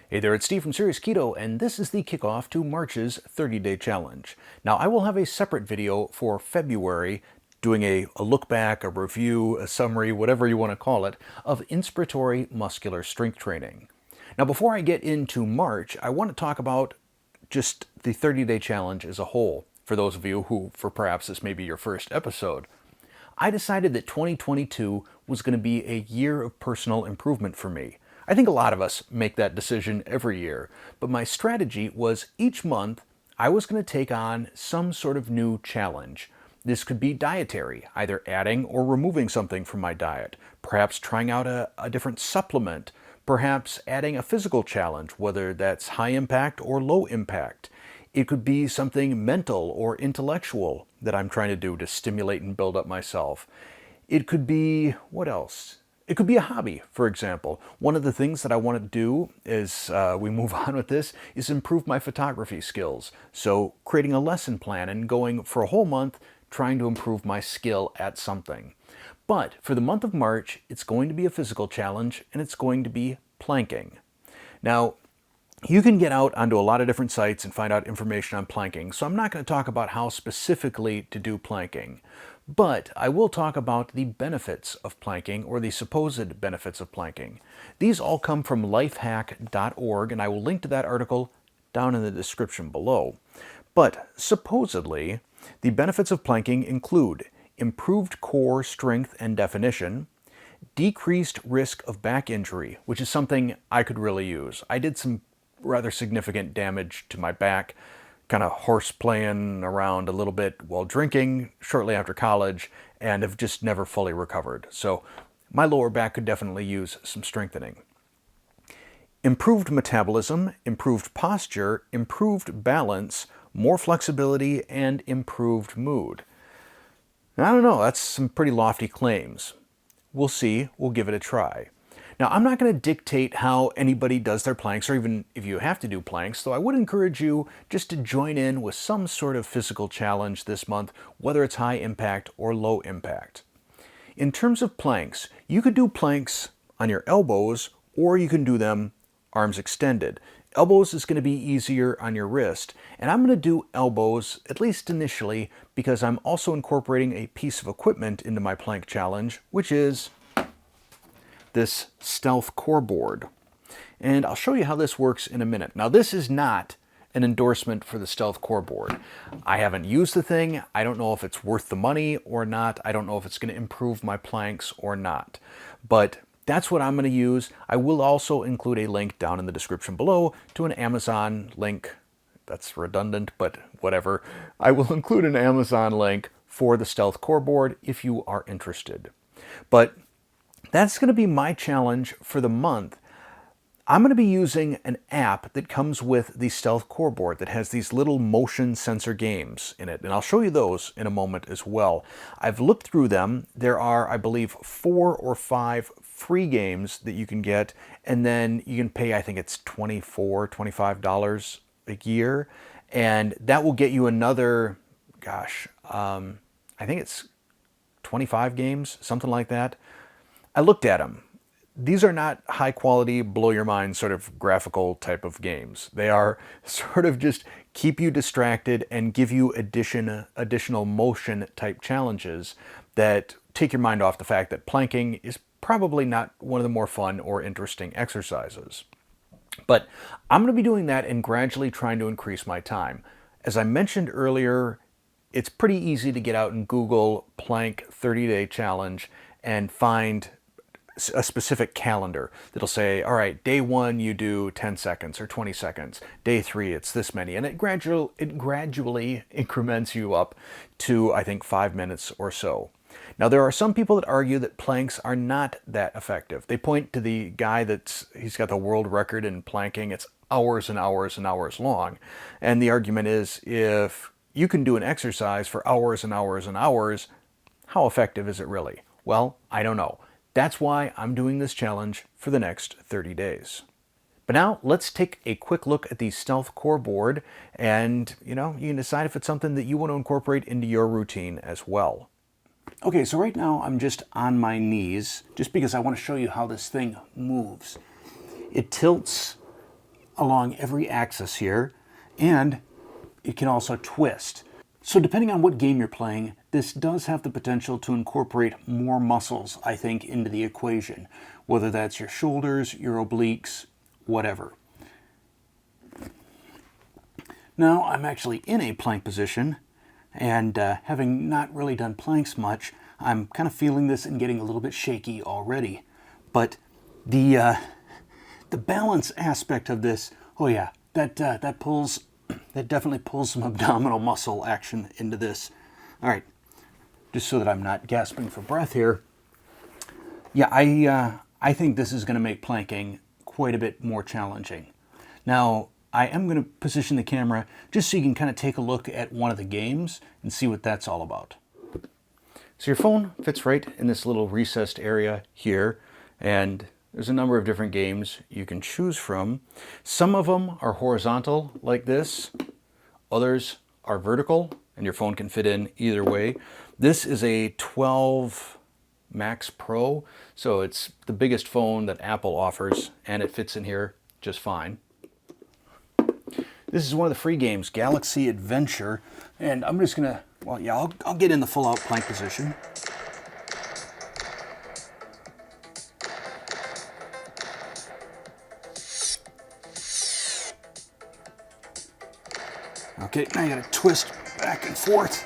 Hey there, it's Steve from Serious Keto, and this is the kickoff to March's 30-day challenge. Now, I will have a separate video for February doing a look back, a review, a summary, whatever you want to call it, of inspiratory muscular strength training. Now, before I get into March, I want to talk about just the 30-day challenge as a whole, for those of you who, for perhaps this may be your first episode. I decided that 2022 was going to be a year of personal improvement for me. I think a lot of us make that decision every year, but my strategy was each month I was going to take on some sort of new challenge. This could be dietary, either adding or removing something from my diet, perhaps trying out a different supplement, perhaps adding a physical challenge, whether that's high impact or low impact. It could be something mental or intellectual that I'm trying to do to stimulate and build up myself. It could be, what else? It could be a hobby, for example. One of the things that I want to do as we move on with this is improve my photography skills. So creating a lesson plan and going for a whole month trying to improve my skill at something. But for the month of March, it's going to be a physical challenge and it's going to be planking. Now, you can get out onto a lot of different sites and find out information on planking, so I'm not going to talk about how specifically to do planking. But I will talk about the benefits of planking, or the supposed benefits of planking. These all come from lifehack.org, and I will link to that article down in the description below. But supposedly, the benefits of planking include improved core strength and definition, decreased risk of back injury, which is something I could really use. I did some rather significant damage to my back, kind of horse playing around a little bit while drinking shortly after college, and have just never fully recovered. So my lower back could definitely use some strengthening. Improved metabolism, improved posture, improved balance, more flexibility, and improved mood. Now, I don't know, that's some pretty lofty claims. We'll see, we'll give it a try. Now, I'm not going to dictate how anybody does their planks, or even if you have to do planks, though I would encourage you just to join in with some sort of physical challenge this month, whether it's high impact or low impact. In terms of planks, you could do planks on your elbows, or you can do them arms extended. Elbows is going to be easier on your wrist, and I'm going to do elbows, at least initially, because I'm also incorporating a piece of equipment into my plank challenge, which is this stealth core board. And I'll show you how this works in a minute. Now, this is not an endorsement for the stealth core board. I haven't used the thing. I don't know if it's worth the money or not. I don't know if it's going to improve my planks or not. But that's what I'm going to use. I will also include a link down in the description below to an Amazon link. That's redundant, but whatever. I will include an Amazon link for the stealth core board if you are interested. But that's going to be my challenge for the month. I'm going to be using an app that comes with the stealth core board that has these little motion sensor games in it, and I'll show you those in a moment as well. I've looked through them. There are, I believe, 4 or 5 free games that you can get, and then you can pay, I think it's $24, $25 a year, and that will get you another, I think it's 25 games, something like that. I looked at them. These are not high quality, blow your mind sort of graphical type of games. They are sort of just keep you distracted and give you additional motion type challenges that take your mind off the fact that planking is probably not one of the more fun or interesting exercises. But I'm going to be doing that and gradually trying to increase my time. As I mentioned earlier, it's pretty easy to get out and Google plank 30-day challenge and find a specific calendar that'll say, all right, day 1 you do 10 seconds or 20 seconds. Day 3 it's this many. And it gradually increments you up to, I think, 5 minutes or so. Now, there are some people that argue that planks are not that effective. They point to the guy he's got the world record in planking. It's hours and hours and hours long. And the argument is, if you can do an exercise for hours and hours and hours, how effective is it really? Well, I don't know. That's why I'm doing this challenge for the next 30 days. But now let's take a quick look at the stealth core board, and you can decide if it's something that you want to incorporate into your routine as well. Okay, so right now I'm just on my knees, just because I want to show you how this thing moves. It tilts along every axis here, and it can also twist. So depending on what game you're playing, this does have the potential to incorporate more muscles, I think, into the equation, whether that's your shoulders, your obliques, whatever. Now I'm actually in a plank position, and having not really done planks much, I'm kind of feeling this and getting a little bit shaky already. But the balance aspect of this, oh yeah, that definitely pulls some abdominal muscle action into this. All right, just so that I'm not gasping for breath here. Yeah, I think this is going to make planking quite a bit more challenging. Now, I am going to position the camera just so you can kind of take a look at one of the games and see what that's all about. So your phone fits right in this little recessed area here, and there's a number of different games you can choose from. Some of them are horizontal like this, others are vertical, and your phone can fit in either way. This is a 12 Max Pro, so it's the biggest phone that Apple offers, and it fits in here just fine. This is one of the free games, Galaxy Adventure, and I'm just gonna, well, yeah, I'll get in the full-out plank position. Okay, now you gotta twist back and forth.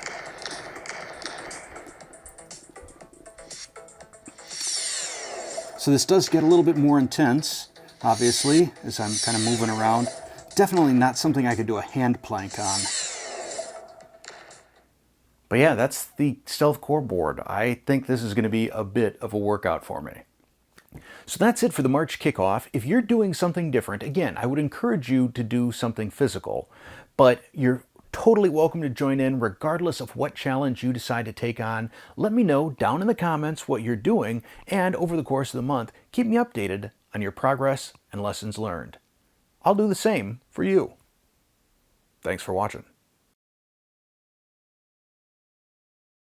So this does get a little bit more intense, obviously, as I'm kind of moving around. Definitely not something I could do a hand plank on. But yeah, that's the Stealth Core board. I think this is going to be a bit of a workout for me. So that's it for the March kickoff. If you're doing something different, again, I would encourage you to do something physical, but you're totally welcome to join in regardless of what challenge you decide to take on. Let me know down in the comments what you're doing, and over the course of the month, keep me updated on your progress and lessons learned. I'll do the same for you. Thanks for watching.